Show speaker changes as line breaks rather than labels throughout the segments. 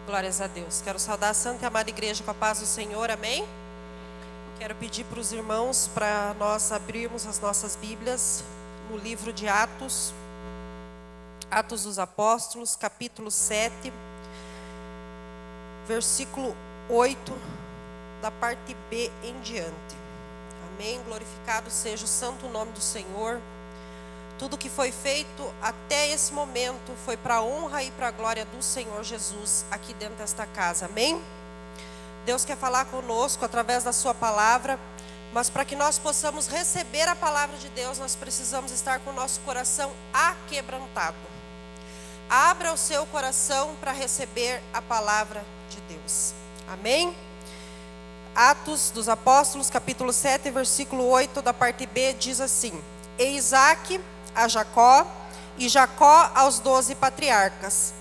Glórias a Deus. Quero saudar a santa e amada igreja com a paz do Senhor, amém? Quero pedir para os irmãos para nós abrirmos as nossas Bíblias no livro de Atos, Atos dos Apóstolos, capítulo 7, versículo 8, da parte B em diante. Amém? Glorificado seja o santo nome do Senhor. Tudo que foi feito até esse momento foi para a honra e para a glória do Senhor Jesus aqui dentro desta casa, amém? Deus quer falar conosco através da sua palavra, mas para que nós possamos receber a palavra de Deus, nós precisamos estar com o nosso coração aquebrantado. Abra o seu coração para receber a palavra de Deus, amém? Atos dos Apóstolos, capítulo 7, versículo 8, da parte B, diz assim: E Isaque a Jacó, e Jacó aos 12 patriarcas.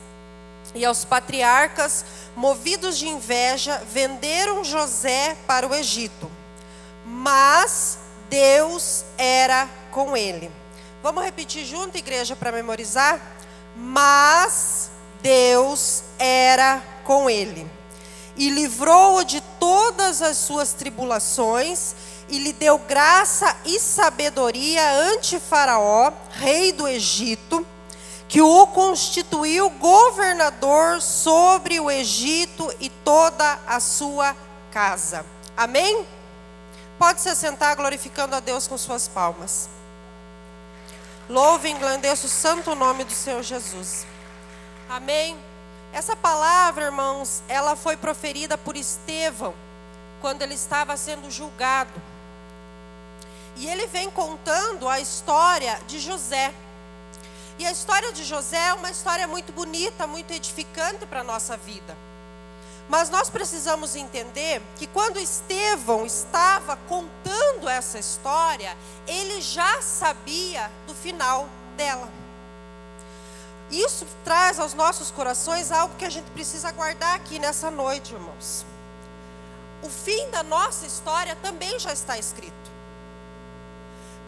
E aos patriarcas, movidos de inveja, venderam José para o Egito. Mas Deus era com ele. Vamos repetir junto, igreja, para memorizar? Mas Deus era com ele. E livrou-o de todas as suas tribulações, e lhe deu graça e sabedoria ante Faraó, rei do Egito, que o constituiu governador sobre o Egito e toda a sua casa. Amém? Pode se assentar glorificando a Deus com suas palmas. Louve e engrandeça o santo nome do Senhor Jesus. Amém? Essa palavra, irmãos, ela foi proferida por Estevão, quando ele estava sendo julgado. E ele vem contando a história de José. E a história de José é uma história muito bonita, muito edificante para a nossa vida. Mas nós precisamos entender que quando Estevão estava contando essa história, ele já sabia do final dela. Isso traz aos nossos corações algo que a gente precisa guardar aqui nessa noite, irmãos. O fim da nossa história também já está escrito.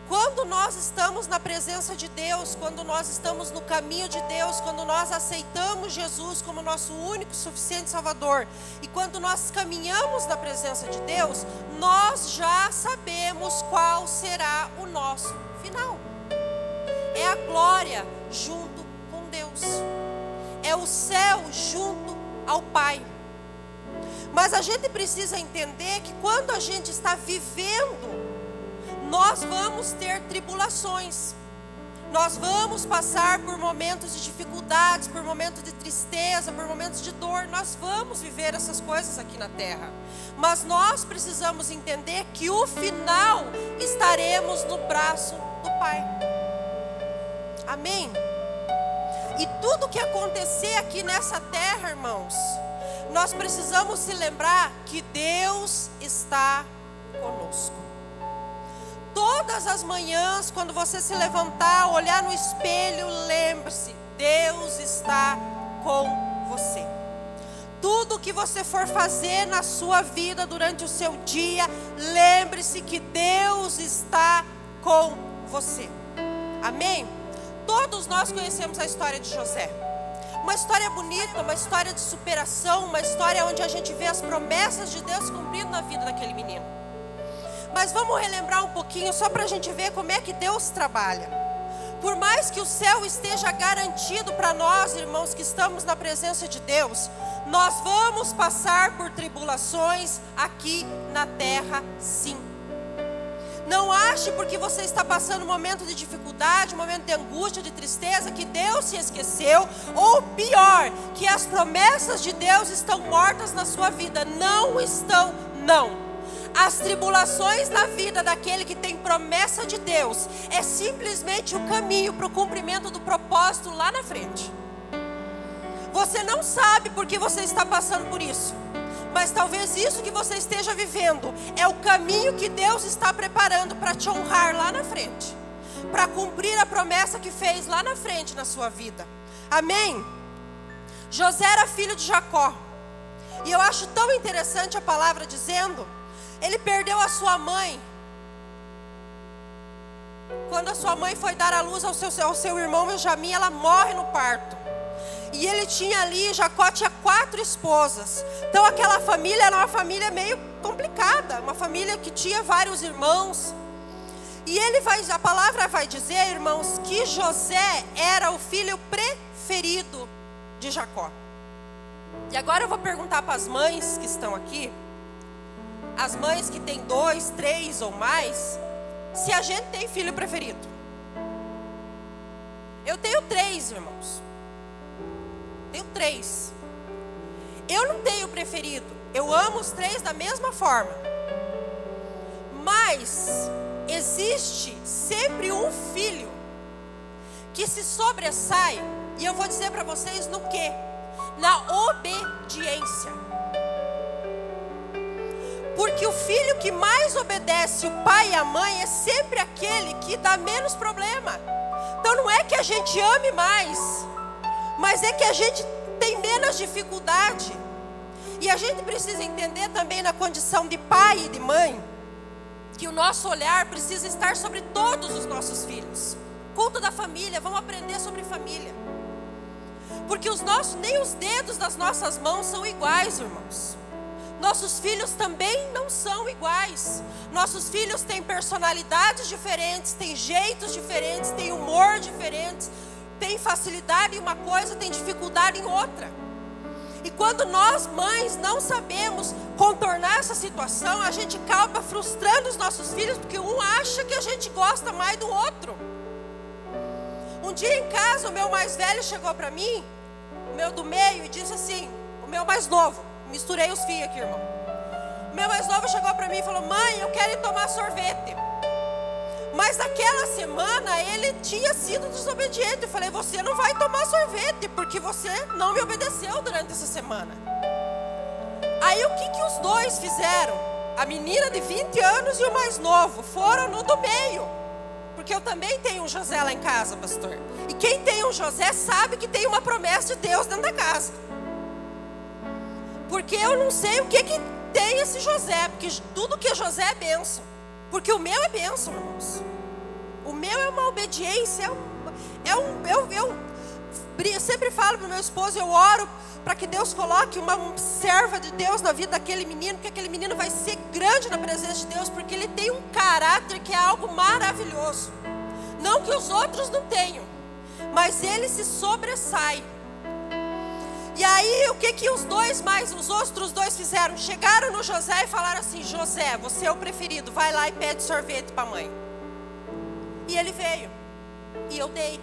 Quando nós estamos na presença de Deus, quando nós estamos no caminho de Deus, quando nós aceitamos Jesus como nosso único e suficiente Salvador, e quando nós caminhamos na presença de Deus, nós já sabemos qual será o nosso final. É a glória junto com Deus. É o céu junto ao Pai. Mas a gente precisa entender que quando a gente está vivendo, nós vamos ter tribulações, nós vamos passar por momentos de dificuldades, por momentos de tristeza, por momentos de dor, nós vamos viver essas coisas aqui na terra, mas nós precisamos entender que o final estaremos no braço do Pai, amém? E tudo que acontecer aqui nessa terra, irmãos, nós precisamos se lembrar que Deus está conosco. Todas as manhãs, quando você se levantar, olhar no espelho, lembre-se, Deus está com você. Tudo que você for fazer na sua vida durante o seu dia, lembre-se que Deus está com você. Amém? Todos nós conhecemos a história de José. Uma história bonita, uma história de superação, uma história onde a gente vê as promessas de Deus cumprindo na vida daquele menino. Mas vamos relembrar um pouquinho, só para a gente ver como é que Deus trabalha. Por mais que o céu esteja garantido para nós, irmãos, que estamos na presença de Deus, nós vamos passar por tribulações aqui na terra, sim. Não ache porque você está passando um momento de dificuldade, um momento de angústia, de tristeza, que Deus se esqueceu, ou pior, que as promessas de Deus estão mortas na sua vida. Não estão, não. As tribulações na vida daquele que tem promessa de Deus é simplesmente o caminho para o cumprimento do propósito lá na frente. Você não sabe por que você está passando por isso, mas talvez isso que você esteja vivendo é o caminho que Deus está preparando para te honrar lá na frente, para cumprir a promessa que fez lá na frente na sua vida. Amém? José era filho de Jacó, e eu acho tão interessante a palavra dizendo: ele perdeu a sua mãe. Quando a sua mãe foi dar à luz ao seu irmão Benjamim, ela morre no parto. E ele tinha ali, Jacó tinha 4 esposas. Então aquela família era uma família meio complicada, uma família que tinha vários irmãos. E a palavra vai dizer, irmãos, que José era o filho preferido de Jacó. E agora eu vou perguntar para as mães que estão aqui, as mães que têm 2, 3 ou mais, se a gente tem filho preferido. Eu tenho 3, irmãos. Tenho 3. Eu não tenho preferido. Eu amo os 3 da mesma forma. Mas existe sempre um filho que se sobressai. E eu vou dizer para vocês no quê? Na obediência. Porque o filho que mais obedece o pai e a mãe é sempre aquele que dá menos problema. Então não é que a gente ame mais, mas é que a gente tem menos dificuldade. E a gente precisa entender também na condição de pai e de mãe, que o nosso olhar precisa estar sobre todos os nossos filhos. Culto da família, vamos aprender sobre família. Porque nem os dedos das nossas mãos são iguais, irmãos. Nossos filhos também não são iguais. Nossos filhos têm personalidades diferentes, têm jeitos diferentes, têm humor diferentes, têm facilidade em uma coisa, têm dificuldade em outra. E quando nós, mães, não sabemos contornar essa situação, a gente acaba frustrando os nossos filhos, porque um acha que a gente gosta mais do outro. Um dia em casa, o meu mais velho chegou para mim, o meu do meio, e disse assim, o meu mais novo, misturei os fios aqui, irmão. O meu mais novo chegou para mim e falou: mãe, eu quero ir tomar sorvete. Mas naquela semana ele tinha sido desobediente. Eu falei: você não vai tomar sorvete, porque você não me obedeceu durante essa semana. Aí o que os dois fizeram? A menina de 20 anos e o mais novo foram no do meio. Porque eu também tenho um José lá em casa, pastor. E quem tem um José sabe que tem uma promessa de Deus dentro da casa. Porque eu não sei o que tem esse José, porque tudo que é José é bênção. Porque o meu é bênção, irmãos. O meu é uma obediência. Eu sempre falo para o meu esposo, eu oro para que Deus coloque uma serva de Deus na vida daquele menino, porque aquele menino vai ser grande na presença de Deus, porque ele tem um caráter que é algo maravilhoso. Não que os outros não tenham, mas ele se sobressai. E aí o que os outros dois fizeram? Chegaram no José e falaram assim: José, você é o preferido, vai lá e pede sorvete para a mãe. E ele veio, e eu dei.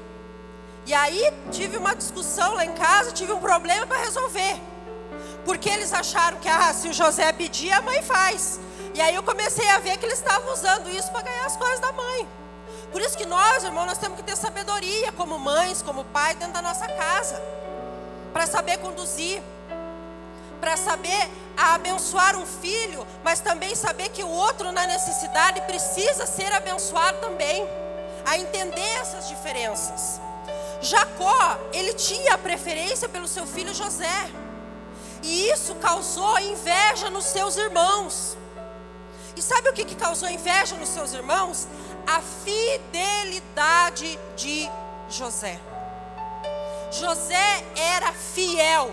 E aí tive uma discussão lá em casa, tive um problema para resolver. Porque eles acharam que se o José pedir, a mãe faz. E aí eu comecei a ver que eles estavam usando isso para ganhar as coisas da mãe. Por isso que nós, irmãos, nós temos que ter sabedoria como mães, como pai, dentro da nossa casa. Para saber conduzir, para saber abençoar um filho, mas também saber que o outro na necessidade precisa ser abençoado também, a entender essas diferenças. Jacó, ele tinha a preferência pelo seu filho José, e isso causou inveja nos seus irmãos. E sabe o que causou inveja nos seus irmãos? A fidelidade de José. José era fiel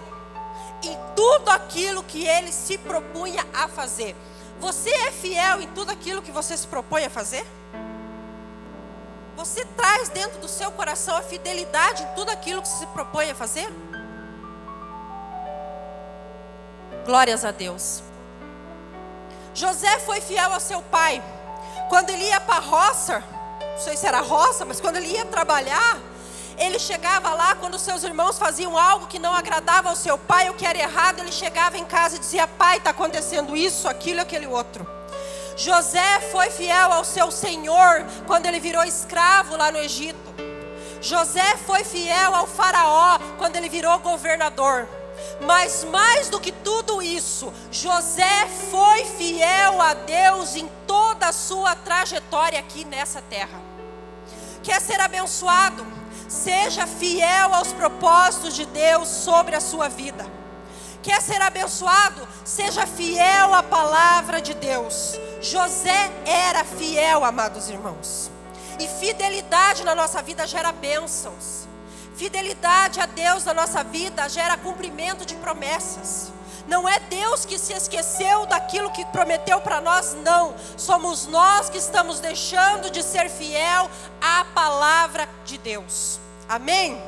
em tudo aquilo que ele se propunha a fazer. Você é fiel em tudo aquilo que você se propõe a fazer? Você traz dentro do seu coração a fidelidade em tudo aquilo que se propõe a fazer? Glórias a Deus. José foi fiel ao seu pai. Quando ele ia para a roça, não sei se era roça, mas quando ele ia trabalhar, ele chegava lá, quando seus irmãos faziam algo que não agradava ao seu pai, o que era errado, ele chegava em casa e dizia: pai, está acontecendo isso, aquilo e aquele outro. José foi fiel ao seu senhor quando ele virou escravo lá no Egito. José foi fiel ao faraó quando ele virou governador. Mas mais do que tudo isso, José foi fiel a Deus em toda a sua trajetória aqui nessa terra. Quer ser abençoado? Seja fiel aos propósitos de Deus sobre a sua vida. Quer ser abençoado? Seja fiel à palavra de Deus. José era fiel, amados irmãos. E fidelidade na nossa vida gera bênçãos. Fidelidade a Deus na nossa vida gera cumprimento de promessas. Não é Deus que se esqueceu daquilo que prometeu para nós, não. Somos nós que estamos deixando de ser fiel à palavra de Deus. Amém?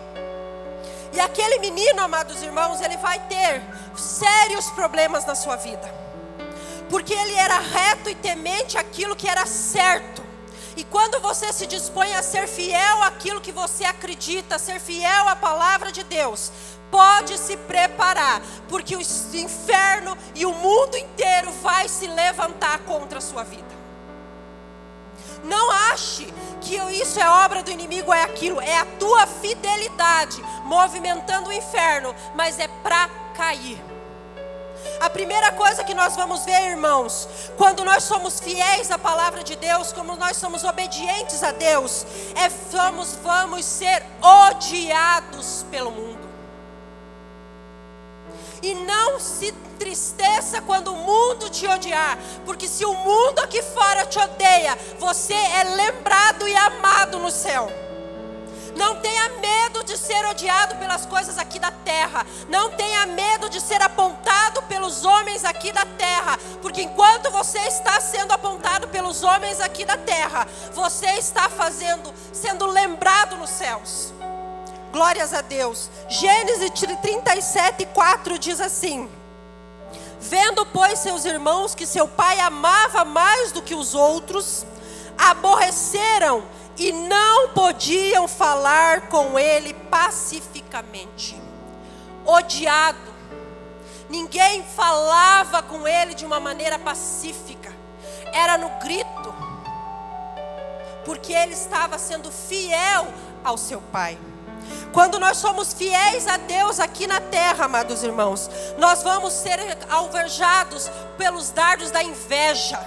E aquele menino, amados irmãos, ele vai ter sérios problemas na sua vida. Porque ele era reto e temente àquilo que era certo. E quando você se dispõe a ser fiel àquilo que você acredita, ser fiel à palavra de Deus, pode se preparar, porque o inferno e o mundo inteiro vai se levantar contra a sua vida. Não ache que isso é obra do inimigo, é aquilo, é a tua fidelidade movimentando o inferno, mas é para cair. A primeira coisa que nós vamos ver, irmãos, quando nós somos fiéis à palavra de Deus, como nós somos obedientes a Deus, vamos ser odiados pelo mundo. E não se entristeça quando o mundo te odiar, porque se o mundo aqui fora te odeia, você é lembrado e amado no céu. Não tenha medo de ser odiado pelas coisas aqui da terra. Não tenha medo de ser apontado pelos homens aqui da terra. Porque enquanto você está sendo apontado pelos homens aqui da terra, você está sendo lembrado nos céus. Glórias a Deus. Gênesis 37:4 diz assim: vendo, pois, seus irmãos que seu pai amava mais do que os outros, aborreceram e não podiam falar com ele pacificamente. Odiado. Ninguém falava com ele de uma maneira pacífica. Era no grito. Porque ele estava sendo fiel ao seu pai. Quando nós somos fiéis a Deus aqui na terra, amados irmãos, nós vamos ser alvejados pelos dardos da inveja.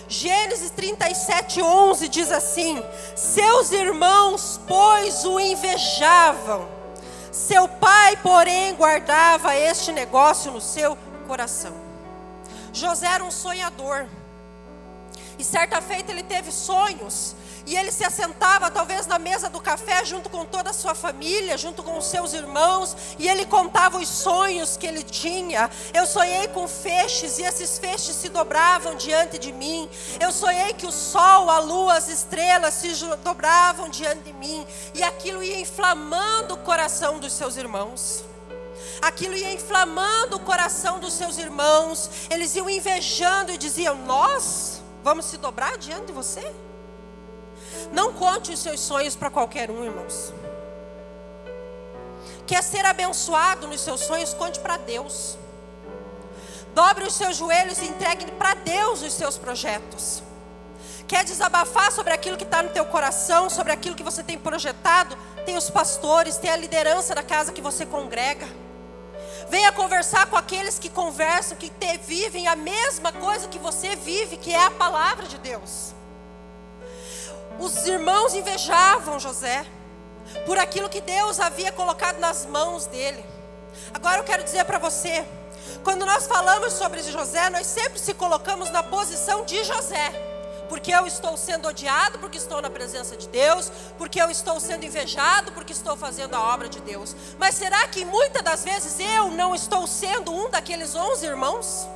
Gênesis 37:11 diz assim: seus irmãos, pois, o invejavam. Seu pai, porém, guardava este negócio no seu coração. José era um sonhador. E certa feita ele teve sonhos. E ele se assentava talvez na mesa do café junto com toda a sua família, junto com os seus irmãos, e ele contava os sonhos que ele tinha. Eu sonhei com feixes e esses feixes se dobravam diante de mim. Eu sonhei que o sol, a lua, as estrelas se dobravam diante de mim. E aquilo ia inflamando o coração dos seus irmãos. Aquilo ia inflamando o coração dos seus irmãos. Eles iam invejando e diziam: nós vamos se dobrar diante de você? Não conte os seus sonhos para qualquer um, irmãos. Quer ser abençoado nos seus sonhos? Conte para Deus. Dobre os seus joelhos e entregue para Deus os seus projetos. Quer desabafar sobre aquilo que está no teu coração, sobre aquilo que você tem projetado? Tem os pastores, tem a liderança da casa que você congrega. Venha conversar com aqueles que conversam, que vivem a mesma coisa que você vive, que é a palavra de Deus. Os irmãos invejavam José por aquilo que Deus havia colocado nas mãos dele. Agora eu quero dizer para você, quando nós falamos sobre José, nós sempre se colocamos na posição de José. Porque eu estou sendo odiado, porque estou na presença de Deus, porque eu estou sendo invejado, porque estou fazendo a obra de Deus. Mas será que muitas das vezes eu não estou sendo um daqueles 11 irmãos?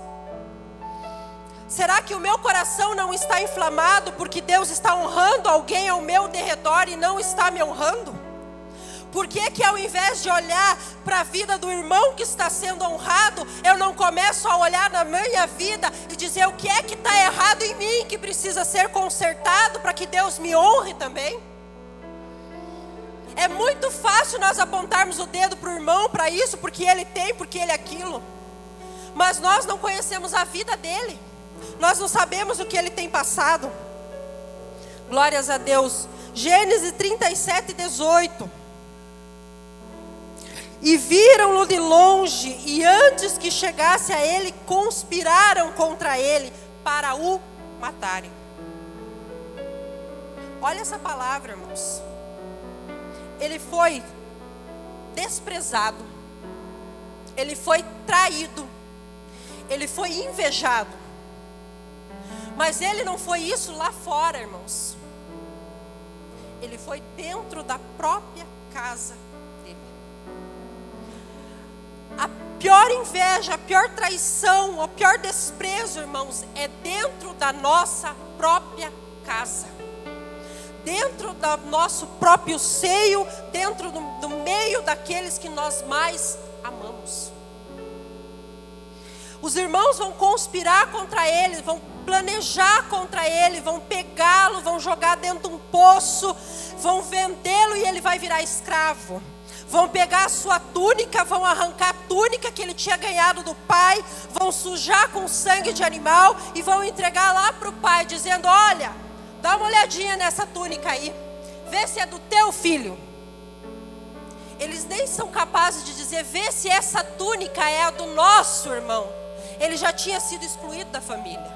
Será que o meu coração não está inflamado porque Deus está honrando alguém ao meu derredor e não está me honrando? Por que ao invés de olhar para a vida do irmão que está sendo honrado, eu não começo a olhar na minha vida e dizer o que é que está errado em mim, que precisa ser consertado para que Deus me honre também? É muito fácil nós apontarmos o dedo para o irmão, para isso, porque ele tem, porque ele é aquilo. Mas nós não conhecemos a vida dele. Nós não sabemos o que ele tem passado. Glórias a Deus. Gênesis 37:18. E viram-no de longe, e antes que chegasse a ele, conspiraram contra ele para o matarem. Olha essa palavra, irmãos. Ele foi desprezado. Ele foi traído. Ele foi invejado. Mas ele não foi isso lá fora, irmãos. ele foi dentro da própria casa dele. A pior inveja, a pior traição, o pior desprezo, irmãos, é dentro da nossa própria casa. Dentro do nosso próprio seio, dentro do meio daqueles que nós mais amamos. Os irmãos vão conspirar contra ele, vão planejar contra ele, vão pegá-lo, vão jogar dentro de um poço, vão vendê-lo e ele vai virar escravo. Vão pegar a sua túnica, vão arrancar a túnica que ele tinha ganhado do pai, vão sujar com sangue de animal e vão entregar lá para o pai, dizendo: olha, dá uma olhadinha nessa túnica aí, vê se é do teu filho. Eles nem são capazes de dizer: vê se essa túnica é a do nosso irmão. Ele já tinha sido excluído da família.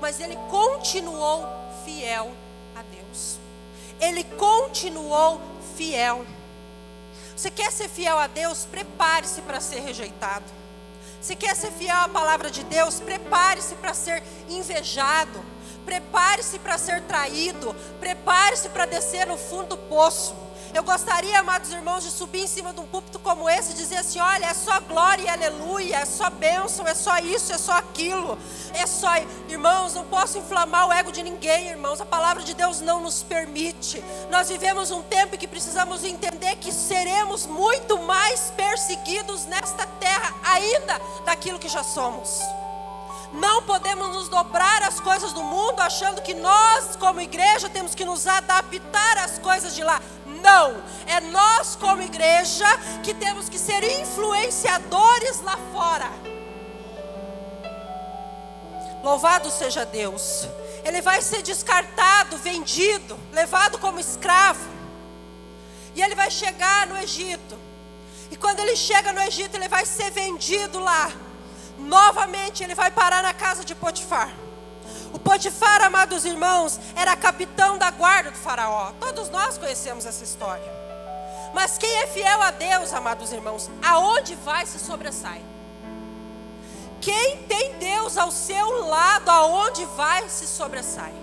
Mas ele continuou fiel a Deus. Ele continuou fiel. Você quer ser fiel a Deus? Prepare-se para ser rejeitado. Você quer ser fiel à palavra de Deus? Prepare-se para ser invejado. Prepare-se para ser traído. Prepare-se para descer no fundo do poço. Eu gostaria, amados irmãos, de subir em cima de um púlpito como esse e dizer assim: olha, é só glória e aleluia, é só bênção, é só isso, é só aquilo, é só... Irmãos, não posso inflamar o ego de ninguém, irmãos. A palavra de Deus não nos permite. Nós vivemos um tempo em que precisamos entender que seremos muito mais perseguidos nesta terra ainda daquilo que já somos. Não podemos nos dobrar às coisas do mundo achando que nós, como igreja, temos que nos adaptar às coisas de lá. Não, é nós como igreja que temos que ser influenciadores lá fora. Louvado seja Deus. Ele vai ser descartado, vendido, levado como escravo. E ele vai chegar no Egito. E quando ele chega no Egito, ele vai ser vendido lá. Novamente ele vai parar na casa de Potifar. O Potifar, amados irmãos, era capitão da guarda do faraó. Todos nós conhecemos essa história. Mas quem é fiel a Deus, amados irmãos, aonde vai se sobressai. Quem tem Deus ao seu lado, aonde vai se sobressai.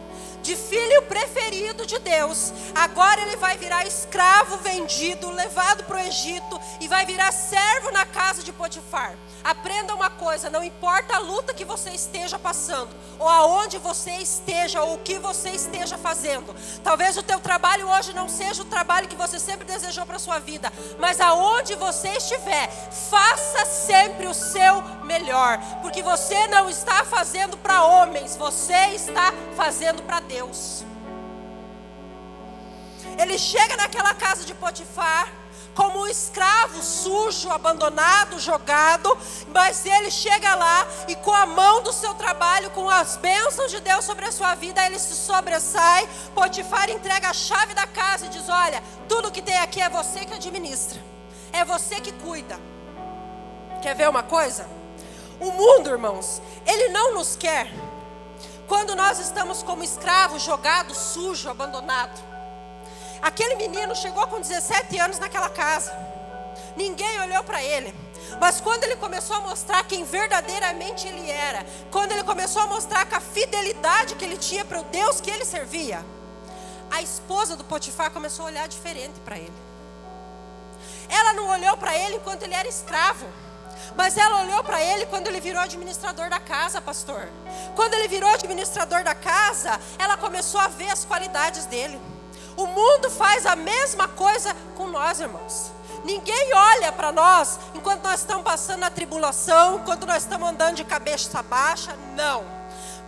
De filho preferido de Deus, agora ele vai virar escravo vendido, levado para o Egito e vai virar servo na casa de Potifar. Aprenda uma coisa: não importa a luta que você esteja passando, ou aonde você esteja, ou o que você esteja fazendo. Talvez o teu trabalho hoje não seja o trabalho que você sempre desejou para a sua vida, mas aonde você estiver, faça sempre o seu melhor, porque você não está fazendo para homens, você está fazendo para Deus. Ele chega naquela casa de Potifar como um escravo sujo, abandonado, jogado, mas ele chega lá e com a mão do seu trabalho, com as bênçãos de Deus sobre a sua vida, ele se sobressai. Potifar entrega a chave da casa e diz: olha, tudo que tem aqui é você que administra, é você que cuida. Quer ver uma coisa? O mundo, irmãos, ele não nos quer quando nós estamos como escravos, jogados, sujo, abandonado. Aquele menino chegou com 17 anos naquela casa. Ninguém olhou para ele. Mas quando ele começou a mostrar quem verdadeiramente ele era, quando ele começou a mostrar com a fidelidade que ele tinha para o Deus que ele servia, a esposa do Potifar começou a olhar diferente para ele. Ela não olhou para ele enquanto ele era escravo, mas ela olhou para ele quando ele virou administrador da casa, pastor. Quando ele virou administrador da casa, ela começou a ver as qualidades dele. O mundo faz a mesma coisa com nós, irmãos. Ninguém olha para nós enquanto nós estamos passando na tribulação, enquanto nós estamos andando de cabeça baixa, não.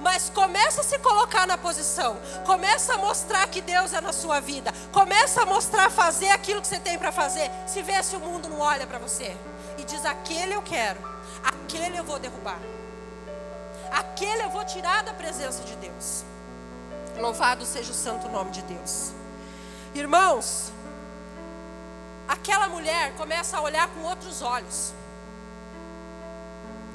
Mas começa a se colocar na posição, começa a mostrar que Deus é na sua vida, começa a mostrar, fazer aquilo que você tem para fazer. Se vê se o mundo não olha para você e diz: aquele eu quero, aquele eu vou derrubar, aquele eu vou tirar da presença de Deus. Louvado seja o santo nome de Deus. Irmãos, aquela mulher começa a olhar com outros olhos.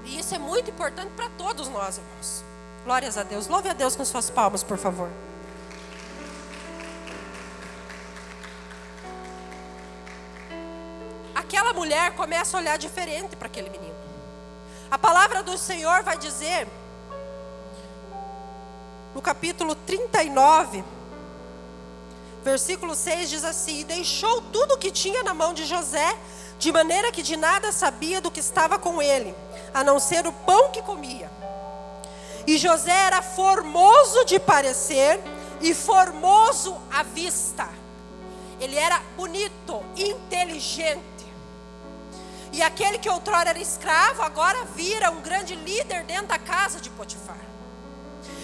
E isso é muito importante para todos nós, irmãos. Glórias a Deus. Louve a Deus com suas palmas, por favor. Aquela mulher começa a olhar diferente para aquele menino. A palavra do Senhor vai dizer, no capítulo 39, versículo 6 diz assim: e deixou tudo o que tinha na mão de José, de maneira que de nada sabia do que estava com ele, a não ser o pão que comia. E José era formoso de parecer e formoso à vista. Ele era bonito, inteligente. E aquele que outrora era escravo, agora vira um grande líder dentro da casa de Potifar.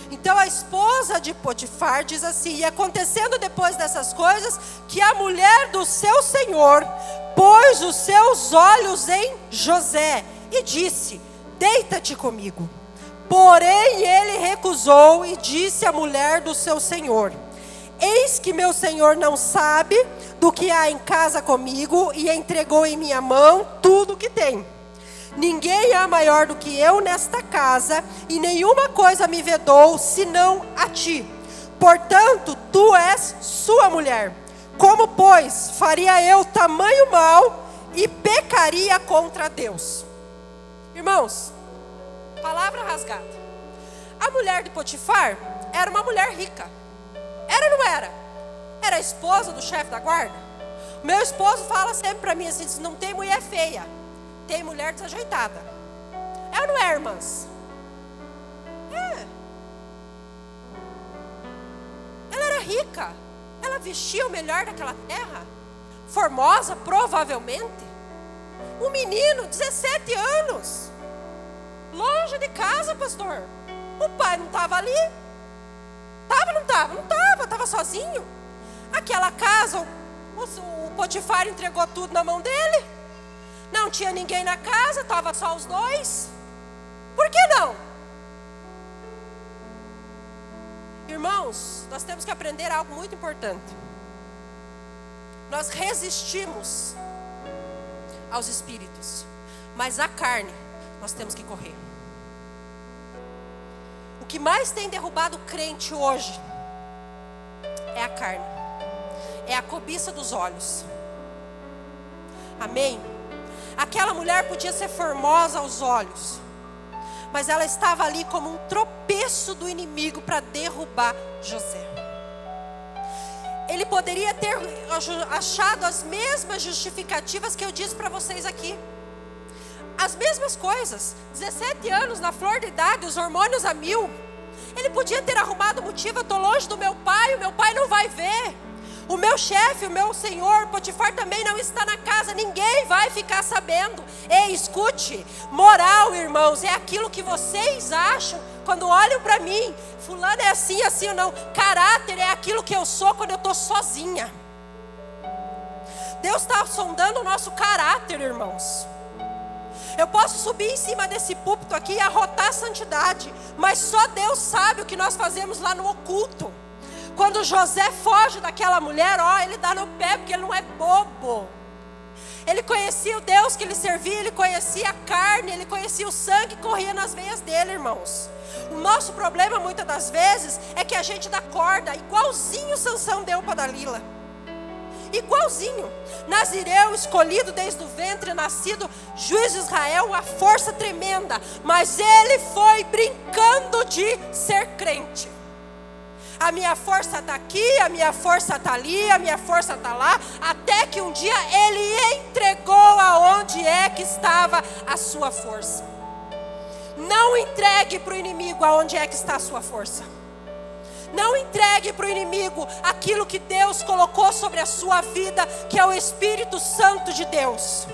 Então a esposa de Potifar diz assim: e acontecendo depois dessas coisas, que a mulher do seu senhor pôs os seus olhos em José e disse: deita-te comigo. Porém ele recusou e disse à mulher do seu senhor: eis que meu senhor não sabe do que há em casa comigo, e entregou em minha mão tudo o que tem. Ninguém há maior do que eu nesta casa, e nenhuma coisa me vedou, senão a ti. Portanto, tu és sua mulher. Como, pois, faria eu tamanho mal e pecaria contra Deus? Irmãos, palavra rasgada. A mulher de Potifar era uma mulher rica. Era ou não era? Era a esposa do chefe da guarda. Meu esposo fala sempre para mim assim: não tem mulher feia, tem mulher desajeitada. É ou não é, irmãs? É. Ela era rica. Ela vestia o melhor daquela terra. Formosa, provavelmente. Um menino, 17 anos. Longe de casa, pastor. O pai não estava ali. Estava ou não estava? Não estava, estava sozinho. Aquela casa, o Potifar entregou tudo na mão dele. Não tinha ninguém na casa, estava só os dois. Por que não? Irmãos, nós temos que aprender algo muito importante. Nós resistimos aos espíritos, mas a carne nós temos que correr. O que mais tem derrubado o crente hoje é a carne, é a cobiça dos olhos. Amém? Aquela mulher podia ser formosa aos olhos, mas ela estava ali como um tropeço do inimigo para derrubar José. Ele poderia ter achado as mesmas justificativas que eu disse para vocês aqui. As mesmas coisas. 17 anos, na flor de idade, os hormônios a mil. Ele podia ter arrumado motivo: eu estou longe do meu pai, o meu pai não vai ver. O meu chefe, o meu senhor Potifar também não está na casa, ninguém vai ficar sabendo. Ei, escute, moral, irmãos, é aquilo que vocês acham quando olham para mim. Fulano é assim, assim ou não. Caráter é aquilo que eu sou quando eu estou sozinha. Deus está sondando o nosso caráter, irmãos. Eu posso subir em cima desse púlpito aqui e arrotar a santidade, mas só Deus sabe o que nós fazemos lá no oculto. Quando José foge daquela mulher, ele dá no pé, porque ele não é bobo. Ele conhecia o Deus que ele servia, ele conhecia a carne, ele conhecia o sangue que corria nas veias dele, irmãos. O nosso problema, muitas das vezes, é que a gente dá corda, igualzinho Sansão deu para Dalila. Igualzinho. Nazireu, escolhido desde o ventre, nascido juiz de Israel, uma força tremenda. Mas ele foi brincando de ser crente. A minha força está aqui, a minha força está ali, a minha força está lá. Até que um dia ele entregou aonde é que estava a sua força. Não entregue para o inimigo aonde é que está a sua força. Não entregue para o inimigo aquilo que Deus colocou sobre a sua vida, que é o Espírito Santo de Deus.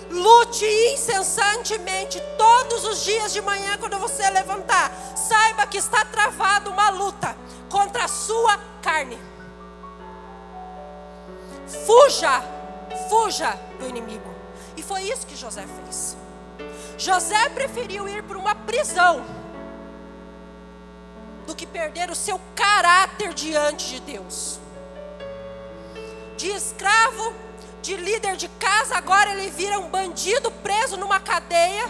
Lute incessantemente todos os dias de manhã, quando você levantar. Saiba que está travada uma luta contra a sua carne. Fuja do inimigo. E foi isso que José fez. José preferiu ir para uma prisão do que perder o seu caráter diante de Deus. De escravo, de líder de casa, agora ele vira um bandido preso numa cadeia,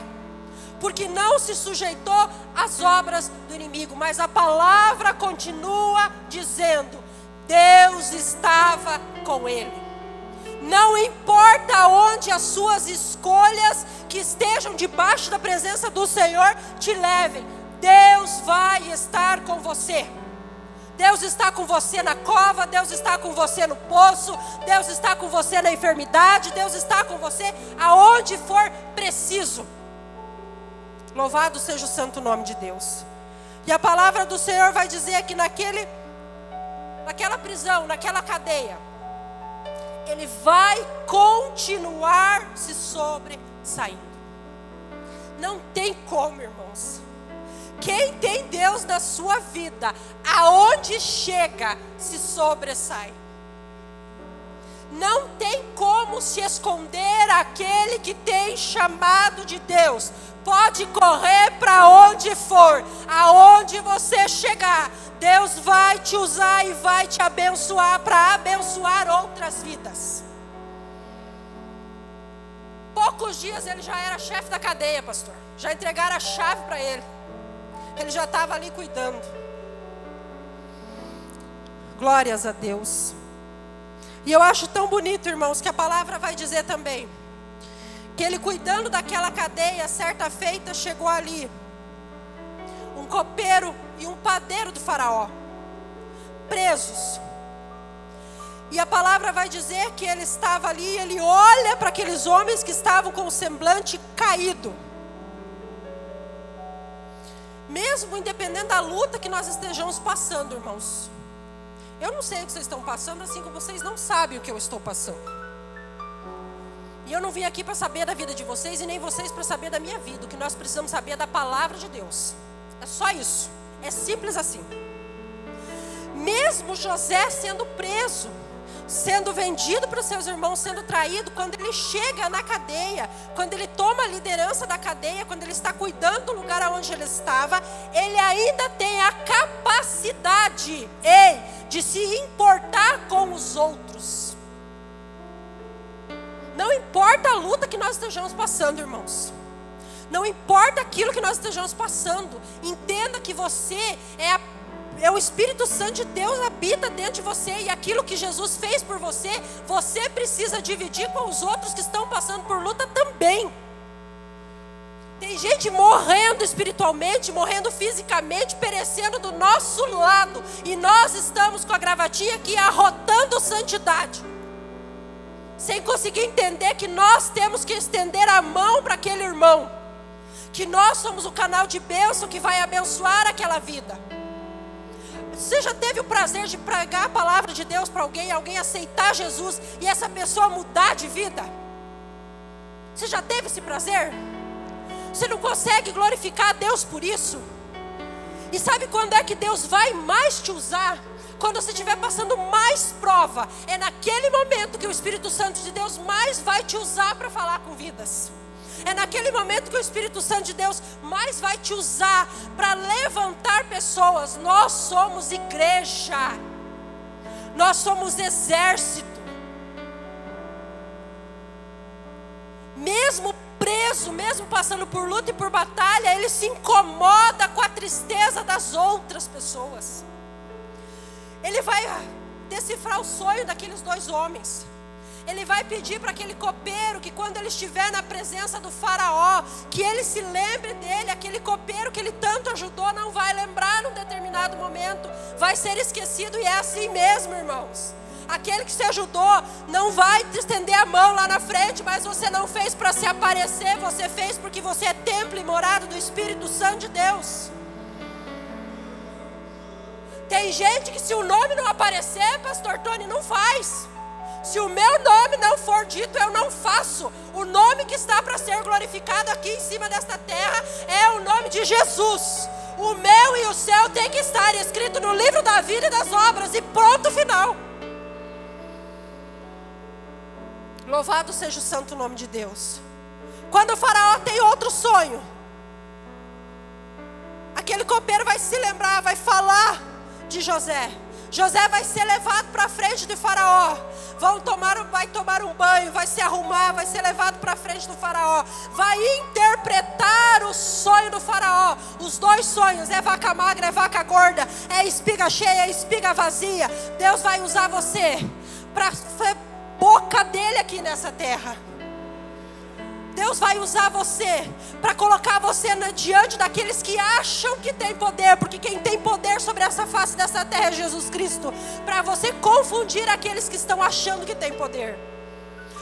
porque não se sujeitou às obras do inimigo. Mas a palavra continua dizendo: Deus estava com ele. Não importa onde as suas escolhas que estejam debaixo da presença do Senhor te levem, Deus vai estar com você. Deus está com você na cova, Deus está com você no poço, Deus está com você na enfermidade, Deus está com você aonde for preciso. Louvado seja o santo nome de Deus. E a palavra do Senhor vai dizer que naquela prisão, naquela cadeia, Ele vai continuar se sobressaindo. Não tem como, irmãos. Quem tem Deus na sua vida, aonde chega, se sobressai. Não tem como se esconder aquele que tem chamado de Deus. Pode correr para onde for, aonde você chegar, Deus vai te usar e vai te abençoar para abençoar outras vidas. Poucos dias ele já era chefe da cadeia, pastor. Já entregaram a chave para ele. Ele já estava ali cuidando. Glórias a Deus. E eu acho tão bonito, irmãos, que a palavra vai dizer também que ele, cuidando daquela cadeia, certa feita chegou ali um copeiro e um padeiro do faraó, presos. E a palavra vai dizer que ele estava ali, ele olha para aqueles homens que estavam com o semblante caído. Mesmo independente da luta que nós estejamos passando, irmãos. Eu não sei o que vocês estão passando, assim como vocês não sabem o que eu estou passando. E eu não vim aqui para saber da vida de vocês e nem vocês para saber da minha vida. O que nós precisamos saber é da palavra de Deus. É só isso. É simples assim. Mesmo José sendo preso, sendo vendido para os seus irmãos, sendo traído, quando ele chega na cadeia, quando ele toma a liderança da cadeia, quando ele está cuidando do lugar onde ele estava, ele ainda tem a capacidade, de se importar com os outros. Não importa a luta que nós estejamos passando, irmãos. Não importa aquilo que nós estejamos passando. Entenda que você é o Espírito Santo de Deus, habita dentro de você. E aquilo que Jesus fez por você, você precisa dividir com os outros que estão passando por luta também. Tem gente morrendo espiritualmente, morrendo fisicamente, perecendo do nosso lado. E nós estamos com a gravatinha aqui arrotando santidade. Sem conseguir entender que nós temos que estender a mão para aquele irmão. Que nós somos o canal de bênção que vai abençoar aquela vida. Você já teve o prazer de pregar a palavra de Deus para alguém aceitar Jesus e essa pessoa mudar de vida? Você já teve esse prazer? Você não consegue glorificar a Deus por isso? E sabe quando é que Deus vai mais te usar? Quando você estiver passando mais prova. É naquele momento que o Espírito Santo de Deus mais vai te usar para falar com vidas. É naquele momento que o Espírito Santo de Deus mais vai te usar para levantar pessoas. Nós somos igreja. Nós somos exército. Mesmo preso, mesmo passando por luta e por batalha, ele se incomoda com a tristeza das outras pessoas. Ele vai decifrar o sonho daqueles dois homens. Ele vai pedir para aquele copeiro que quando ele estiver na presença do faraó, que ele se lembre dele. Aquele copeiro que ele tanto ajudou não vai lembrar num determinado momento, vai ser esquecido. E é assim mesmo, irmãos. Aquele que se ajudou não vai te estender a mão lá na frente, mas você não fez para se aparecer, você fez porque você é templo e morada do Espírito Santo de Deus. Tem gente que se o nome não aparecer, pastor Tony, não faz. Se o meu nome não for dito, eu não faço. O nome que está para ser glorificado aqui em cima desta terra é o nome de Jesus. O meu e o seu tem que estar escrito no livro da vida e das obras. E pronto, final. Louvado seja o santo nome de Deus. Quando o faraó tem outro sonho, aquele copeiro vai se lembrar, vai falar de José. José vai ser levado para a frente do faraó. Vai tomar um banho, vai se arrumar, vai ser levado para a frente do faraó. Vai interpretar o sonho do faraó. Os dois sonhos, é vaca magra, é vaca gorda, é espiga cheia, é espiga vazia. Deus vai usar você para boca dele aqui nessa terra. Deus vai usar você para colocar você diante daqueles que acham que tem poder, porque quem tem poder sobre essa face dessa terra é Jesus Cristo, para você confundir aqueles que estão achando que tem poder,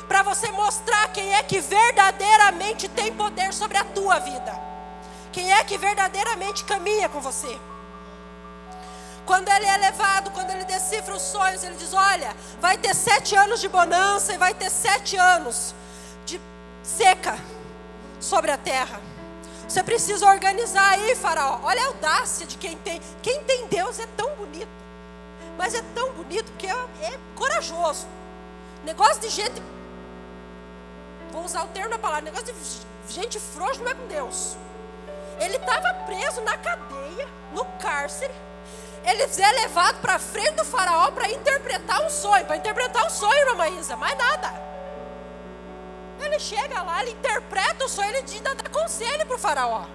para você mostrar quem é que verdadeiramente tem poder sobre a tua vida, quem é que verdadeiramente caminha com você. Quando ele é levado, quando ele decifra os sonhos, ele diz: olha, vai ter 7 anos de bonança e vai ter 7 anos de seca sobre a terra. Você precisa organizar aí, Faraó. Olha a audácia de quem tem Deus. É tão bonito, mas é tão bonito porque é corajoso. Negócio de gente, vou usar o termo da palavra, negócio de gente frouxa não é com Deus. Ele estava preso na cadeia, no cárcere. Ele é levado para frente do Faraó para interpretar um sonho. Para interpretar um sonho, irmã Maísa, mais nada. Ele chega lá, ele interpreta o sonho, ele dá conselho para o Faraó.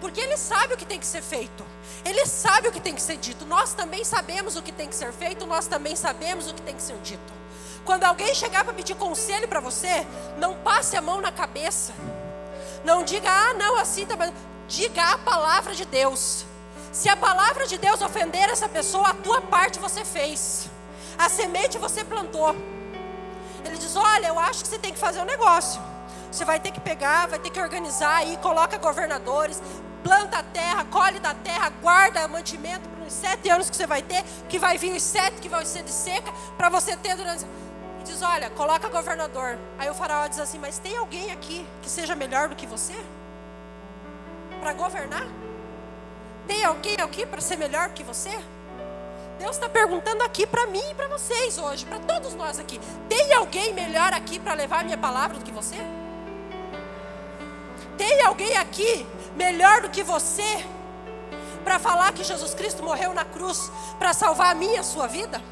Porque ele sabe o que tem que ser feito. Ele sabe o que tem que ser dito. Nós também sabemos o que tem que ser feito. Nós também sabemos o que tem que ser dito. Quando alguém chegar para pedir conselho para você, não passe a mão na cabeça. Não diga, não, assim tá. Diga a palavra de Deus. Se a palavra de Deus ofender essa pessoa, a tua parte você fez. A semente você plantou. Ele diz: olha, eu acho que você tem que fazer um negócio. Você vai ter que pegar, vai ter que organizar aí, coloca governadores, planta a terra, colhe da terra, guarda mantimento para os 7 anos que você vai ter, que vai vir os 7 que vai ser de seca, para você ter durante... E diz: olha, coloca governador. Aí o Faraó diz assim: mas tem alguém aqui que seja melhor do que você? Para governar? Tem alguém aqui para ser melhor do que você? Deus está perguntando aqui para mim e para vocês hoje, para todos nós aqui. Tem alguém melhor aqui para levar a minha palavra do que você? Tem alguém aqui melhor do que você para falar que Jesus Cristo morreu na cruz para salvar a minha e a sua vida?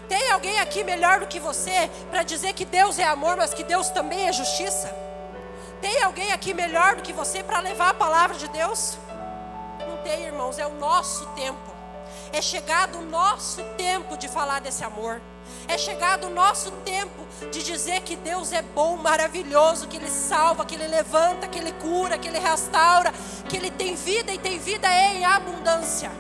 Tem alguém aqui melhor do que você para dizer que Deus é amor, mas que Deus também é justiça? Tem alguém aqui melhor do que você para levar a palavra de Deus? Não tem, irmãos. É o nosso tempo. É chegado o nosso tempo de falar desse amor. É chegado o nosso tempo de dizer que Deus é bom, maravilhoso, que Ele salva, que Ele levanta, que Ele cura, que Ele restaura, que Ele tem vida e tem vida em abundância.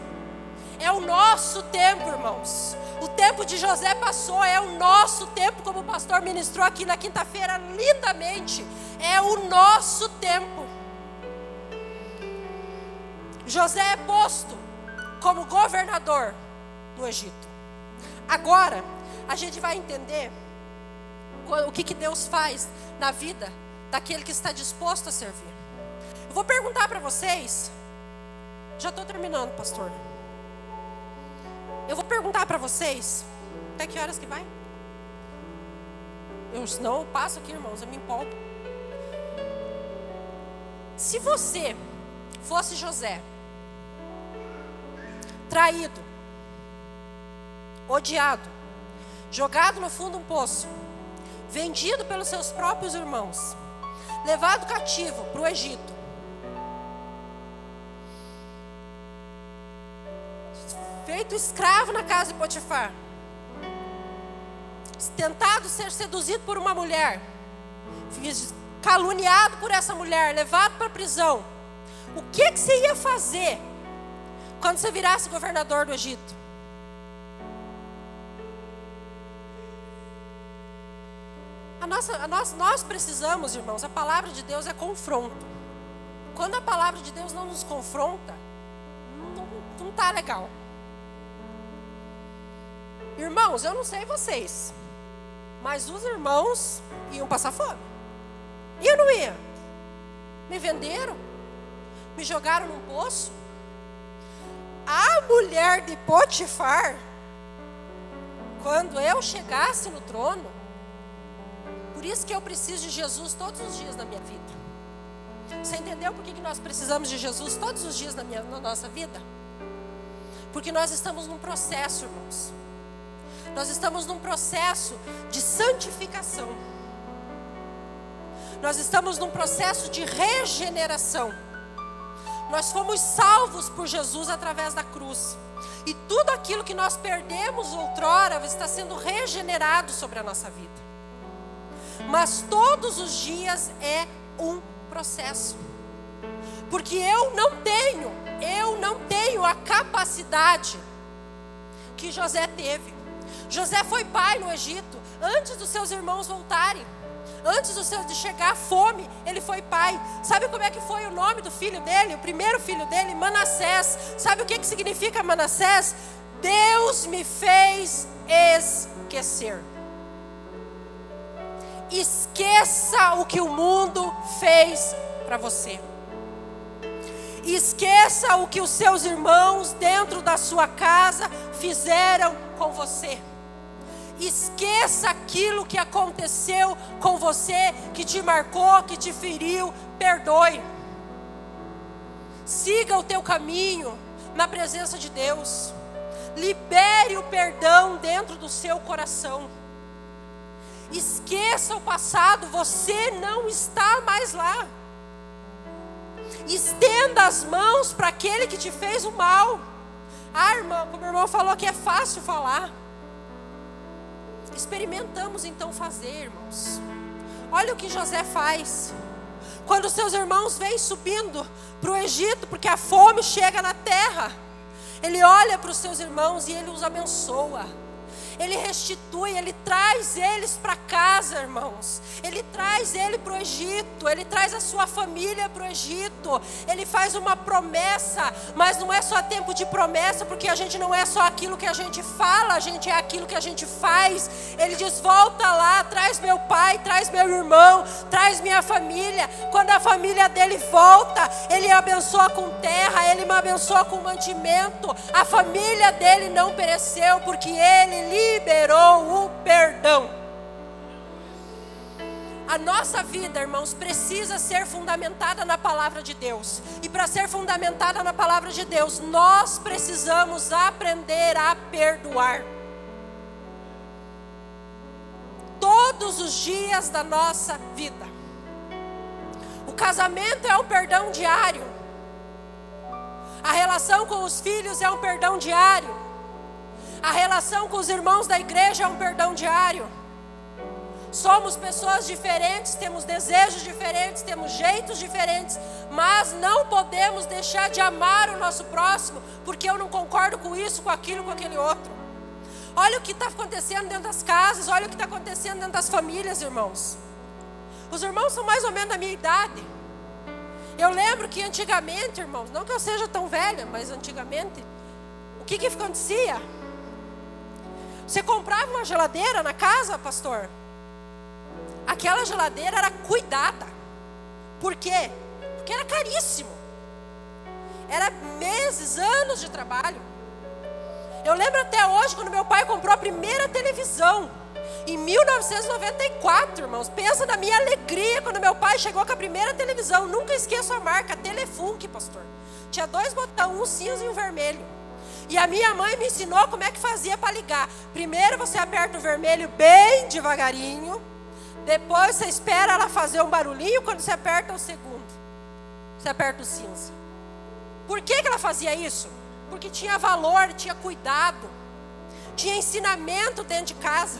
É o nosso tempo, irmãos. O tempo de José passou, é o nosso tempo, como o pastor ministrou aqui na quinta-feira lindamente. É o nosso tempo. José é posto como governador do Egito. Agora, a gente vai entender o que Deus faz na vida daquele que está disposto a servir. Eu vou perguntar para vocês, já estou terminando, pastor. Eu vou perguntar para vocês, até que horas que vai? Senão eu passo aqui, irmãos, eu me empolgo. Se você fosse José, traído, odiado, jogado no fundo de um poço, vendido pelos seus próprios irmãos, levado cativo para o Egito, feito escravo na casa de Potifar, tentado ser seduzido por uma mulher, caluniado por essa mulher, levado para a prisão, o que você ia fazer quando você virasse governador do Egito? Nós precisamos, irmãos, a palavra de Deus é confronto. Quando a palavra de Deus não nos confronta, não está legal. Irmãos, eu não sei vocês, mas os irmãos iam passar fome. E eu não ia. Me venderam, me jogaram num poço. A mulher de Potifar, quando eu chegasse no trono, por isso que eu preciso de Jesus todos os dias na minha vida. Você entendeu por que nós precisamos de Jesus todos os dias na nossa vida? Porque nós estamos num processo, irmãos. Nós estamos num processo de santificação. Nós estamos num processo de regeneração. Nós fomos salvos por Jesus através da cruz. E tudo aquilo que nós perdemos outrora está sendo regenerado sobre a nossa vida. Mas todos os dias é um processo. Porque eu não tenho a capacidade que José teve. José foi pai no Egito, antes dos seus irmãos voltarem. Antes de chegar a fome, ele foi pai. Sabe como é que foi o nome do filho dele? O primeiro filho dele, Manassés. Sabe o que significa Manassés? Deus me fez esquecer. Esqueça o que o mundo fez para você. Esqueça o que os seus irmãos dentro da sua casa fizeram com você. Esqueça aquilo que aconteceu com você, que te marcou, que te feriu. Perdoe. Siga o teu caminho na presença de Deus. Libere o perdão dentro do seu coração. Esqueça o passado, você não está mais lá. Estenda as mãos para aquele que te fez o mal. Ah, irmão, como o irmão falou que é fácil falar. Experimentamos então fazer, irmãos. Olha o que José faz. Quando seus irmãos vêm subindo para o Egito, porque a fome chega na terra, ele olha para os seus irmãos e ele os abençoa. Ele restitui, ele traz eles para casa, irmãos. Ele traz ele para o Egito, ele traz a sua família para o Egito. Ele faz uma promessa, mas não é só tempo de promessa, porque a gente não é só aquilo que a gente fala, a gente é aquilo que a gente faz. Ele diz: volta lá, traz meu pai, traz meu irmão, traz minha família. Quando a família dele volta, ele abençoa com terra, ele me abençoa com mantimento. A família dele não pereceu, porque ele liberou o perdão. A nossa vida, irmãos, precisa ser fundamentada na palavra de Deus. E para ser fundamentada na palavra de Deus, nós precisamos aprender a perdoar. Todos os dias da nossa vida. O casamento é um perdão diário. A relação com os filhos é um perdão diário. A relação com os irmãos da igreja é um perdão diário. Somos pessoas diferentes, temos desejos diferentes, temos jeitos diferentes, mas não podemos deixar de amar o nosso próximo, porque eu não concordo com isso, com aquilo, com aquele outro. Olha o que está acontecendo dentro das casas, olha o que está acontecendo dentro das famílias, irmãos. Os irmãos são mais ou menos da minha idade. Eu lembro que antigamente, irmãos, não que eu seja tão velha, mas antigamente, o que acontecia? Você comprava uma geladeira na casa, pastor? Aquela geladeira era cuidada. Por quê? Porque era caríssimo. Era meses, anos de trabalho. Eu lembro até hoje, quando meu pai comprou a primeira televisão. Em 1994, irmãos. Pensa na minha alegria quando meu pai chegou com a primeira televisão. Nunca esqueço a marca, Telefunk, pastor. Tinha 2 botões, um cinza e um vermelho. E a minha mãe me ensinou como é que fazia para ligar. Primeiro você aperta o vermelho bem devagarinho. Depois você espera ela fazer um barulhinho. Quando você aperta o segundo, você aperta o cinza. Por que ela fazia isso? Porque tinha valor, tinha cuidado, tinha ensinamento dentro de casa.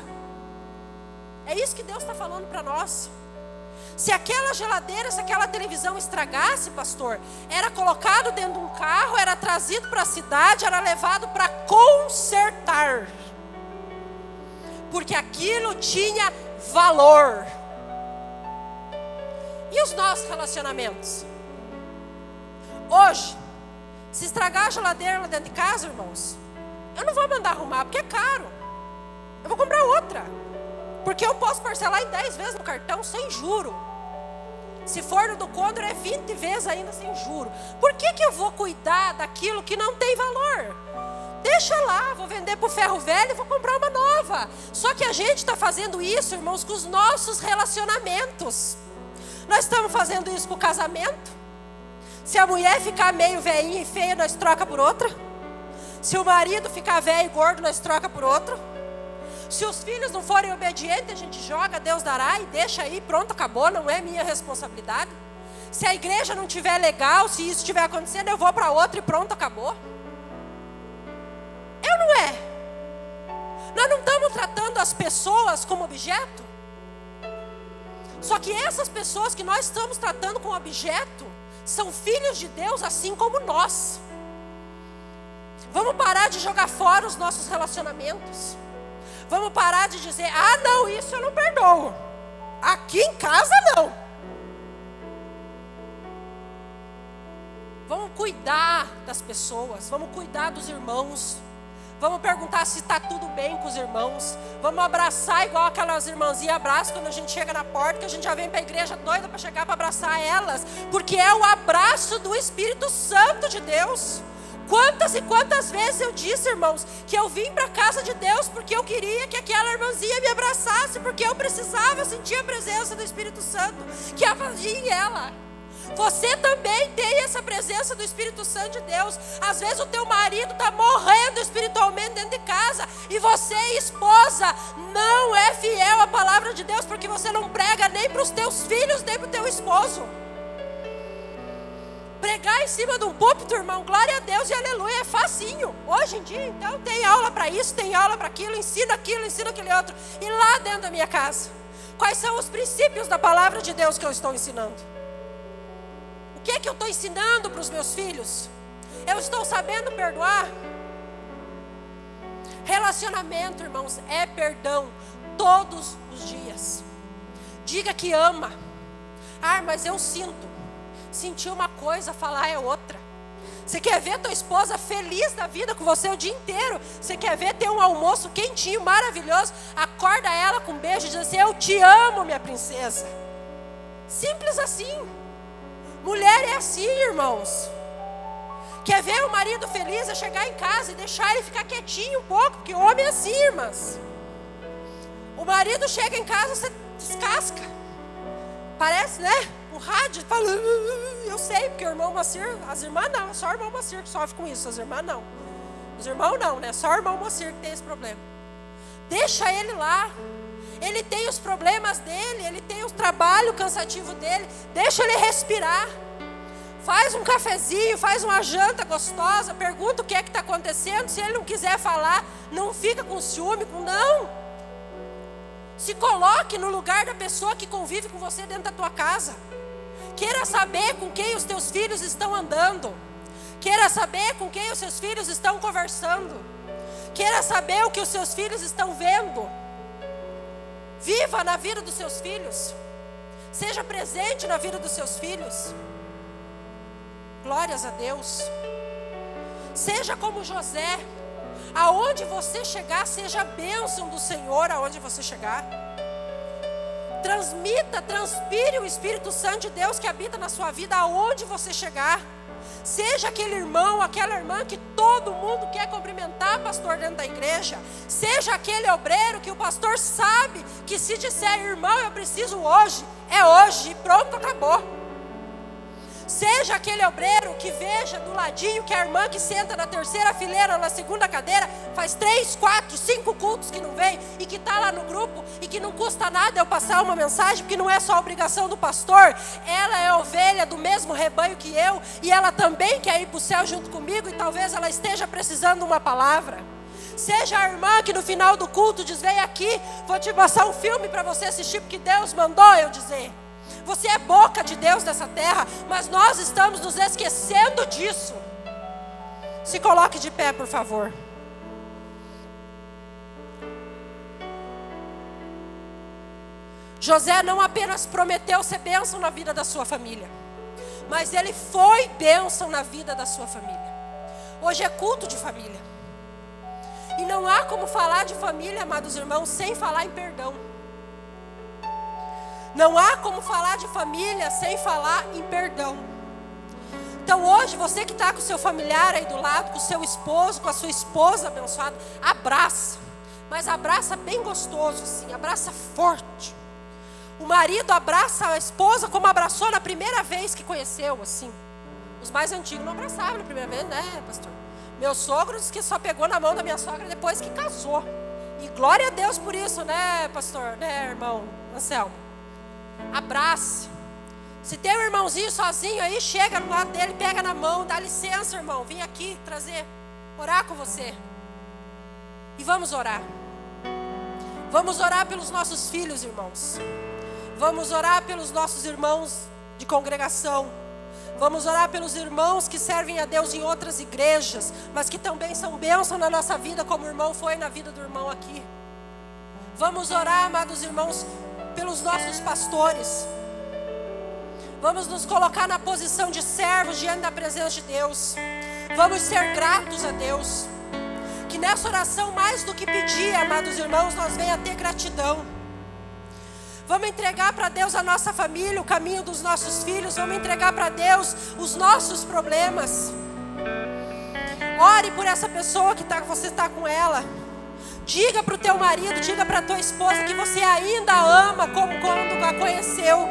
É isso que Deus está falando para nós. Se aquela geladeira, se aquela televisão estragasse, pastor, era colocado dentro de um carro, era trazido para a cidade, era levado para consertar. Porque aquilo tinha valor. E os nossos relacionamentos? Hoje, se estragar a geladeira lá dentro de casa, irmãos, eu não vou mandar arrumar, porque é caro. Eu vou comprar outra. Porque eu posso parcelar em 10 vezes no cartão sem juro. Se for no do Condor é 20 vezes ainda sem juro. Por que eu vou cuidar daquilo que não tem valor? Deixa lá, vou vender para o ferro velho e vou comprar uma nova. Só que a gente está fazendo isso, irmãos, com os nossos relacionamentos. Nós estamos fazendo isso com o casamento. Se a mulher ficar meio velhinha e feia, nós troca por outra. Se o marido ficar velho e gordo, nós troca por outro. Se os filhos não forem obedientes, a gente joga, Deus dará e deixa aí, pronto, acabou, não é minha responsabilidade. Se a igreja não estiver legal, se isso estiver acontecendo, eu vou para outra e pronto, acabou. Eu não é. Nós não estamos tratando as pessoas como objeto. Só que essas pessoas que nós estamos tratando como objeto são filhos de Deus, assim como nós. Vamos parar de jogar fora os nossos relacionamentos. Vamos parar de dizer: ah, não, isso eu não perdoo. Aqui em casa não. Vamos cuidar das pessoas, vamos cuidar dos irmãos. Vamos perguntar se está tudo bem com os irmãos. Vamos abraçar igual aquelas irmãzinhas abraçam quando a gente chega na porta, que a gente já vem para a igreja doida para chegar para abraçar elas. Porque é o abraço do Espírito Santo de Deus. Quantas e quantas vezes eu disse, irmãos, que eu vim para a casa de Deus porque eu queria que aquela irmãzinha me abraçasse, porque eu precisava sentir a presença do Espírito Santo que havia em ela. Você também tem essa presença do Espírito Santo de Deus. Às vezes o teu marido está morrendo espiritualmente dentro de casa, e você, esposa, não é fiel à palavra de Deus, porque você não prega nem para os teus filhos, nem para o teu esposo. Pregar em cima de um púlpito, irmão, glória a Deus e aleluia, é facinho. Hoje em dia, então, tem aula para isso, tem aula para aquilo, ensina aquilo, ensina aquele outro. E lá dentro da minha casa, quais são os princípios da palavra de Deus que eu estou ensinando? O que é que eu estou ensinando para os meus filhos? Eu estou sabendo perdoar? Relacionamento, irmãos, é perdão todos os dias. Diga que ama. Ah, mas eu sinto. Sentir uma coisa, falar é outra. Você quer ver tua esposa feliz da vida com você o dia inteiro? Você quer ver ter um almoço quentinho, maravilhoso? Acorda ela com um beijo e diz assim: eu te amo, minha princesa. Simples assim. Mulher é assim, irmãos. Quer ver o marido feliz? É chegar em casa e deixar ele ficar quietinho um pouco, porque o homem é assim, irmãs. O marido chega em casa, você descasca. Parece, né? O rádio fala, eu sei, porque o irmão Moacir, as irmãs não, é só o irmão Moacir que sofre com isso, as irmãs não. Os irmãos não, né? Só o irmão Moacir que tem esse problema. Deixa ele lá. Ele tem os problemas dele, ele tem o trabalho cansativo dele. Deixa ele respirar. Faz um cafezinho, faz uma janta gostosa, pergunta o que é que está acontecendo. Se ele não quiser falar, não fica com ciúme, não. Se coloque no lugar da pessoa que convive com você dentro da tua casa. Queira saber com quem os teus filhos estão andando. Queira saber com quem os seus filhos estão conversando. Queira saber o que os seus filhos estão vendo. Viva na vida dos seus filhos. Seja presente na vida dos seus filhos. Glórias a Deus. Seja como José. Aonde você chegar, seja a bênção do Senhor aonde você chegar. Transmita, transpire o Espírito Santo de Deus que habita na sua vida aonde você chegar. Seja aquele irmão, aquela irmã que todo mundo quer cumprimentar, pastor, dentro da igreja. Seja aquele obreiro que o pastor sabe que se disser, irmão, eu preciso hoje, é hoje e pronto, acabou. Seja aquele obreiro que veja do ladinho que a irmã que senta na terceira fileira ou na segunda cadeira faz 3, 4, 5 cultos que não vem e que está lá no grupo e que não custa nada eu passar uma mensagem, porque não é só obrigação do pastor, ela é ovelha do mesmo rebanho que eu e ela também quer ir para o céu junto comigo e talvez ela esteja precisando de uma palavra. Seja a irmã que no final do culto diz, vem aqui, vou te passar um filme para você assistir porque Deus mandou eu dizer. Você é boca de Deus nessa terra, mas nós estamos nos esquecendo disso. Se coloque de pé, por favor. José não apenas prometeu ser bênção na vida da sua família, mas ele foi bênção na vida da sua família. Hoje é culto de família. E não há como falar de família, amados irmãos, sem falar em perdão. Não há como falar de família sem falar em perdão. Então hoje, você que está com o seu familiar aí do lado, com o seu esposo, com a sua esposa abençoada, abraça. Mas abraça bem gostoso assim, abraça forte. O marido abraça a esposa como abraçou na primeira vez que conheceu, assim. Os mais antigos não abraçavam na primeira vez, né, pastor? Meu sogro disse que só pegou na mão da minha sogra depois que casou. E glória a Deus por isso, né, pastor? Né, irmão Anselmo? Abrace. Se tem um irmãozinho sozinho aí, chega no lado dele, pega na mão, dá licença, irmão, vim aqui trazer, orar com você. E vamos orar. Vamos orar pelos nossos filhos, irmãos. Vamos orar pelos nossos irmãos de congregação. Vamos orar pelos irmãos que servem a Deus em outras igrejas, mas que também são bênção na nossa vida, como o irmão foi na vida do irmão aqui. Vamos orar, amados irmãos, pelos nossos pastores. Vamos nos colocar na posição de servos diante da presença de Deus. Vamos ser gratos a Deus. Que nessa oração, mais do que pedir, amados irmãos, nós venha ter gratidão. Vamos entregar para Deus a nossa família, o caminho dos nossos filhos. Vamos entregar para Deus os nossos problemas. Ore por essa pessoa que você está com ela. Diga para o teu marido, diga para a tua esposa que você ainda ama como quando a conheceu.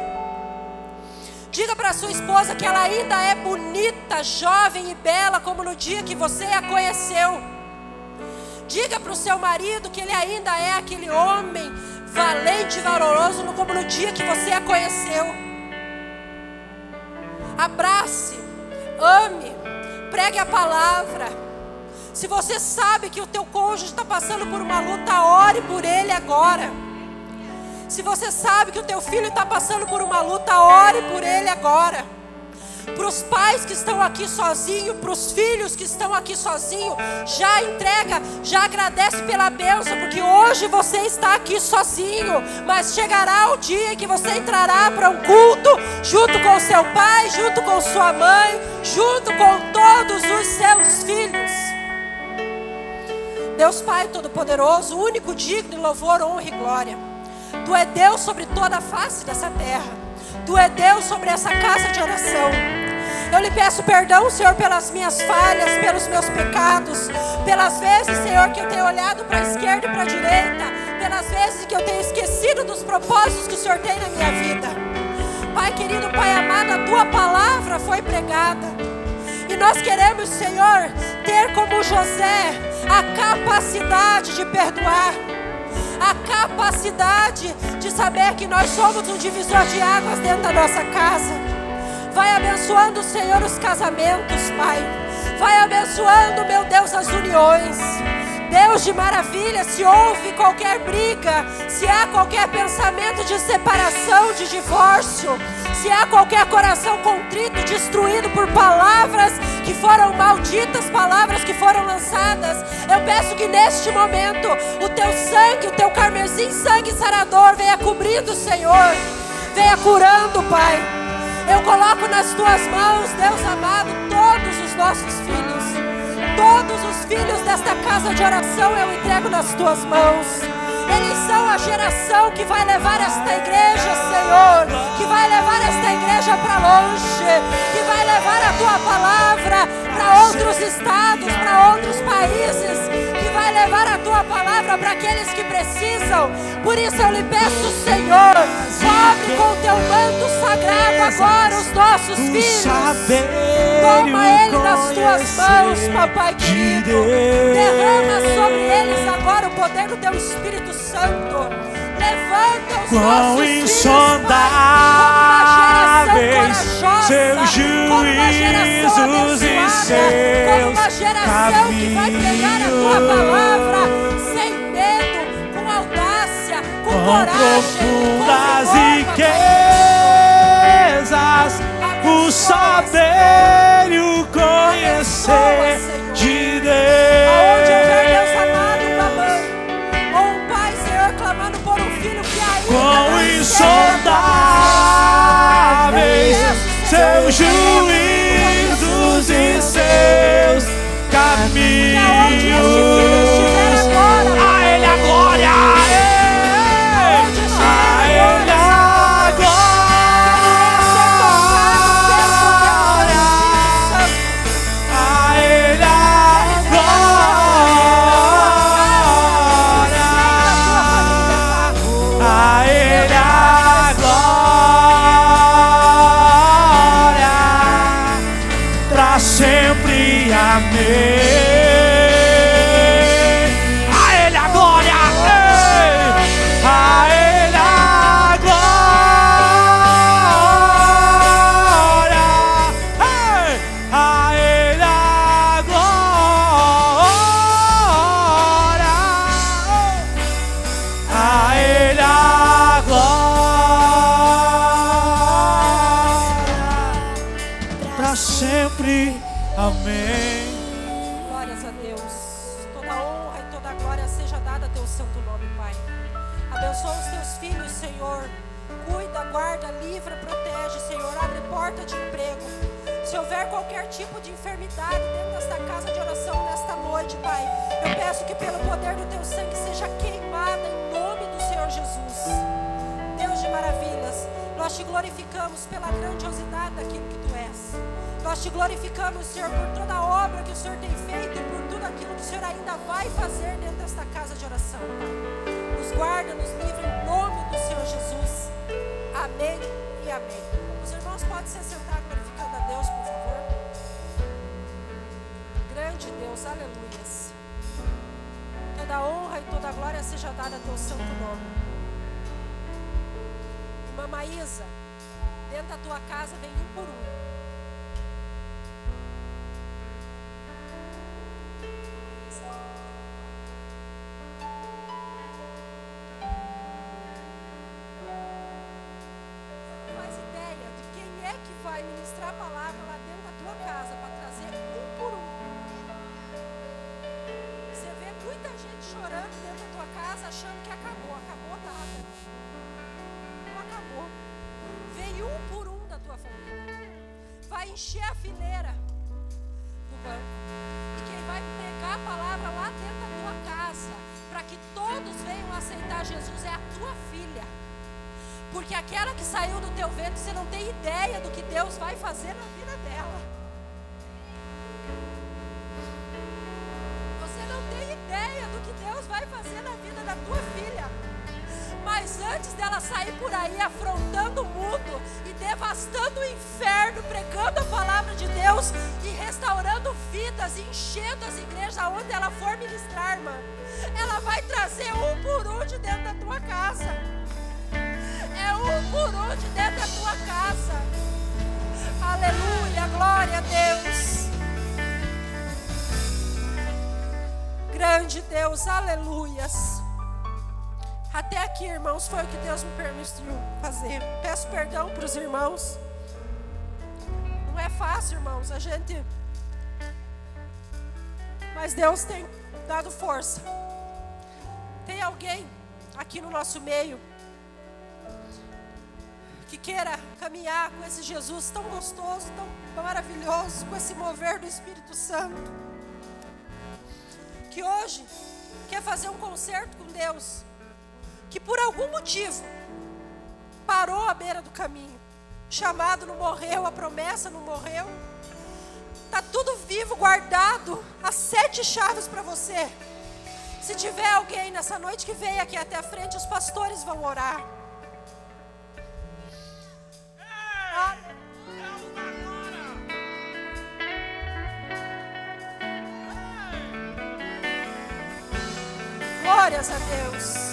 Diga para a sua esposa que ela ainda é bonita, jovem e bela como no dia que você a conheceu. Diga para o seu marido que ele ainda é aquele homem valente e valoroso como no dia que você a conheceu. Abrace, ame, pregue a palavra. Se você sabe que o teu cônjuge está passando por uma luta, ore por ele agora. Se você sabe que o teu filho está passando por uma luta, ore por ele agora. Para os pais que estão aqui sozinhos, para os filhos que estão aqui sozinhos, já entrega, já agradece pela bênção, porque hoje você está aqui sozinho, mas chegará o dia em que você entrará para um culto, junto com seu pai, junto com sua mãe, junto com todos os seus filhos. Deus Pai Todo-Poderoso, único digno de louvor, honra e glória. Tu é Deus sobre toda a face dessa terra. Tu é Deus sobre essa casa de oração. Eu lhe peço perdão, Senhor, pelas minhas falhas, pelos meus pecados, pelas vezes, Senhor, que eu tenho olhado para a esquerda e para a direita, pelas vezes que eu tenho esquecido dos propósitos que o Senhor tem na minha vida. Pai querido, Pai amado, a Tua palavra foi pregada. E nós queremos, Senhor, ter como José a capacidade de perdoar, a capacidade de saber que nós somos um divisor de águas dentro da nossa casa. Vai abençoando, Senhor, os casamentos, Pai. Vai abençoando, meu Deus, as uniões. Deus de maravilha, se houve qualquer briga, se há qualquer pensamento de separação, de divórcio, se há qualquer coração contrito, destruído por palavras que foram malditas, palavras que foram lançadas, eu peço que neste momento o teu sangue, o teu carmesim, sangue sarador, venha cobrindo, Senhor, venha curando, Pai. Eu coloco nas tuas mãos, Deus amado, todos os nossos filhos. Todos os filhos desta casa de oração eu entrego nas tuas mãos. Eles são a geração que vai levar esta igreja, Senhor, que vai levar esta igreja para longe, que vai levar a tua palavra para outros estados, para outros países, que vai levar a tua palavra para aqueles que precisam. Por isso eu lhe peço, Senhor, cobre com o teu manto sagrado agora os nossos filhos. Toma ele nas tuas mãos, papai querido. Derrama sobre eles agora o poder do teu Espírito Santo. Levanta os nossos filhos,
insondáveis seus juízos e seus
como uma geração que vai pregar a tua palavra sem medo, com audácia, com coragem,
profundas
com
riquezas, o saber e o conhecer de
aonde houver Deus
Deus.
amado, uma mãe ou um pai, Senhor, clamando por um filho que ainda
Quão
não
insondáveis seus juízos e seus caminhos. A Ele a glória, a Ele a glória, a Ele a glória, a Ele a glória. sempre. Amém.
Glórias a Deus. Toda honra e toda glória seja dada a teu santo nome, Pai. Abençoa os teus filhos, Senhor. Cuida, guarda, livra, protege, Senhor. Abre porta de emprego. Se houver qualquer tipo de enfermidade dentro desta casa de oração nesta noite, Pai, eu peço que pelo poder do teu sangue seja queimada em nome do Senhor Jesus. Deus de maravilhas, nós te glorificamos pela grandiosidade daquilo que tu és. Nós te glorificamos, Senhor, por toda a obra que o Senhor tem feito e por tudo aquilo que o Senhor ainda vai fazer dentro desta casa de oração, Pai. Nos guarda, nos livra em nome do Senhor Jesus. Amém e amém. Os irmãos podem se sentar glorificando a Deus, por favor. Grande Deus, aleluias. Toda honra e toda glória seja dada a teu santo nome. Irmã Maísa, dentro da tua casa vem um por um. Ministrar a palavra lá dentro da tua casa para trazer um por um. Você vê muita gente chorando dentro da tua casa achando que acabou nada. Não acabou. Vem um por um da tua família. Vai encher a fileira do banco. E quem vai pregar a palavra lá dentro da tua casa para que todos venham aceitar Jesus é a tua filha. Porque aquela que saiu do teu ventre, você não tem ideia do que Deus vai fazer na vida dela. Você não tem ideia do que Deus vai fazer na vida da tua filha. Mas antes dela sair por aí afrontando o mundo e devastando o inferno, pregando a palavra de Deus e restaurando vidas, enchendo as igrejas aonde ela for ministrar, irmã, ela vai trazer um por um de dentro da tua casa. É um por um de dentro da tua casa. Aleluia, glória a Deus. Grande Deus, aleluias. Até aqui, irmãos, foi o que Deus me permitiu fazer. Peço perdão para os irmãos. Não é fácil, irmãos, a gente... Mas Deus tem dado força. Tem alguém aqui no nosso meio que queira caminhar com esse Jesus tão gostoso, tão maravilhoso, com esse mover do Espírito Santo, que hoje quer fazer um concerto com Deus, que por algum motivo parou à beira do caminho, chamado não morreu, a promessa não morreu, está tudo vivo, guardado, as 7 chaves para você. Se tiver alguém nessa noite que veio aqui até a frente, os pastores vão orar. Glórias a Deus.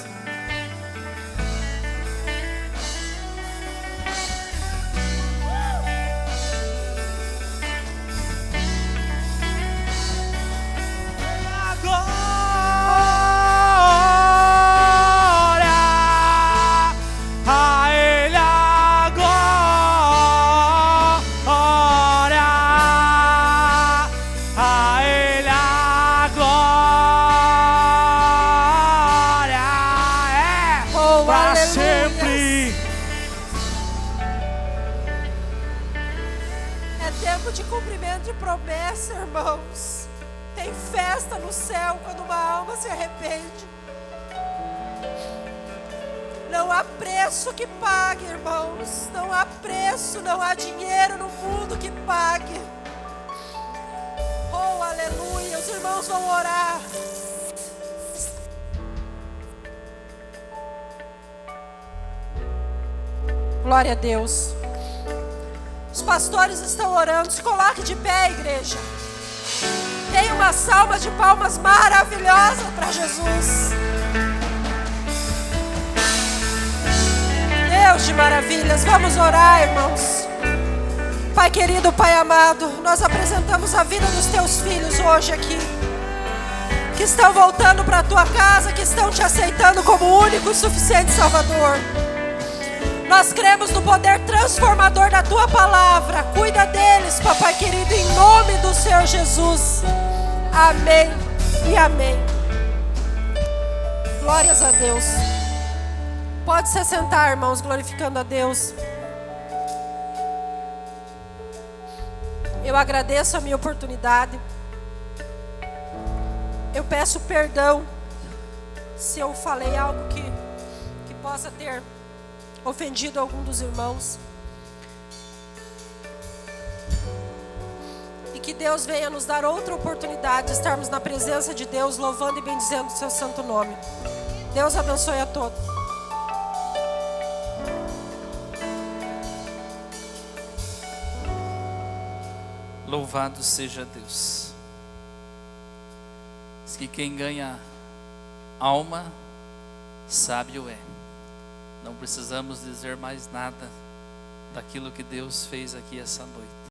Irmãos, tem festa no céu quando uma alma se arrepende. Não há preço que pague, irmãos. Não há preço, não há dinheiro no mundo que pague. Oh, aleluia. Os irmãos vão orar. Glória a Deus. Os pastores estão orando. Se coloque de pé, igreja. Tem uma salva de palmas maravilhosa para Jesus. Deus de maravilhas. Vamos orar, irmãos. Pai querido, Pai amado, nós apresentamos a vida dos teus filhos hoje aqui, que estão voltando para a tua casa, que estão te aceitando como único e suficiente Salvador. Nós cremos no poder transformador da Tua palavra. Cuida deles, Papai querido, em nome do Senhor Jesus. Amém e amém. Glórias a Deus. Pode se sentar, irmãos, glorificando a Deus. Eu agradeço a minha oportunidade. Eu peço perdão se eu falei algo que possa ter ofendido algum dos irmãos. E que Deus venha nos dar outra oportunidade de estarmos na presença de Deus, louvando e bendizendo o seu santo nome. Deus abençoe a todos.
Louvado seja Deus. Diz que quem ganha alma, sábio é. Não precisamos dizer mais nada daquilo que Deus fez aqui essa noite.